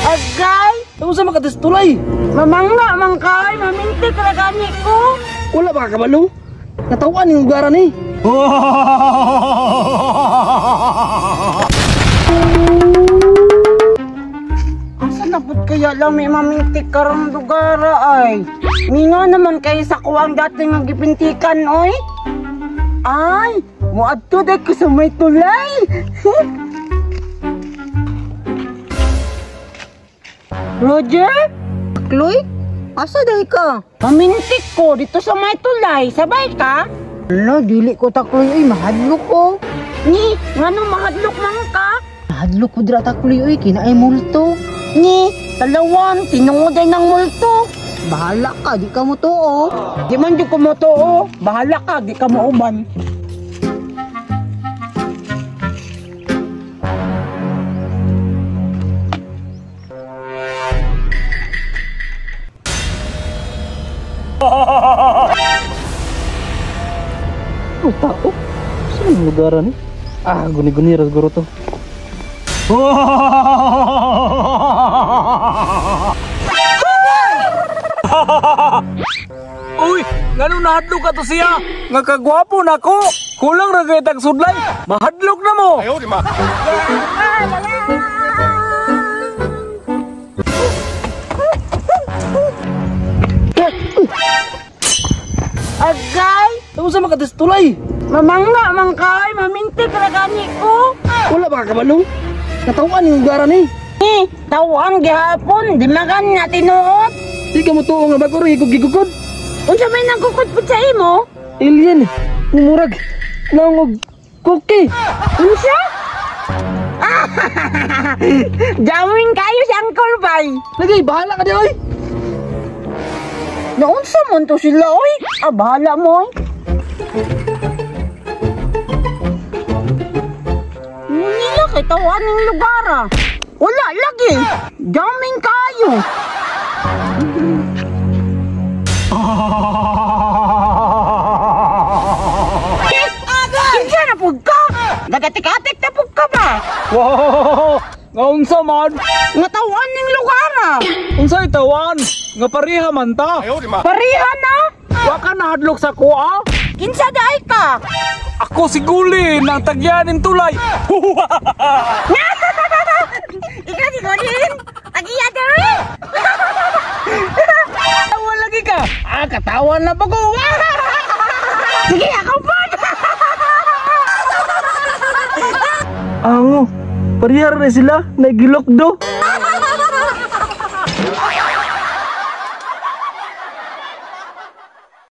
Agay! Ano sa makatas tulay? Mamangga man kay, mamintik ra gani ko. Wala ba ka kabalo? Natawan yung lugaran eh. Asa na pud kaya lang may mamintik karong lugara ay? Mingo naman kay sa kuwang dating nga gipintikan oy. Ay, moadto day ko sa may tulay. Roger? Chloe? Asa day ka? Mamintik ko dito sa may tulay. Sabay ka? Ano, dili ko takloy ay mahadlok ko. Ni, ngano mahadlok man ka? Mahadlok ko dira takloy ay kinaay multo. Ni, talawan, tinuoday ng multo. Bahala ka, di ka mo tuo. Di man di ko mo tuo. Bahala ka, di ka mo uban. Oh, tao? Saan yung lugaran eh? Ah, guni-guni ras guro to. Uy, ngano nahadlok ka to siya? Nga kagwapo na ko. Kulang ra kay tag sudlay. Mahadlok na mo. Ayo di ma. Agay! Ano sa makatas tulay? Mamangga man kay, mamintik ra gani ko. Wala ba ka kabalo? Natawan yung lugaran eh. Tawan gihapon, di magan nga tinuot. Di ka mo tuo nga bago rin gigugod. Unsa may nagkukot pud sa imo? Alien, umurag, nangog, cookie. Unsa? Jamming kayo si Uncle Bay. Lagi, bahala ka di oy. Naunsa man to sila oy? Ah, bahala mo oy. Nila kay tawan ng lugar ah. Wala lagi. Jamming kayo. Kinsa na pug ka? Nagatik-atik na pug ka ba? Wow! Nga unsa man? Nga tawan ng lugar ah. Unsay tawan? Nga pareha man ta. Pariha na? Wa ka nahadlok sa kuha? Kinsa daay ka? Ako si Guli ng tagyanin tulay. Ikaw si Godin? Tagiya ka rin? Tawa lagi ka. Ah, katawan na pa ko. Sige, ako pa! Ango, parihar na sila. Nagilok do.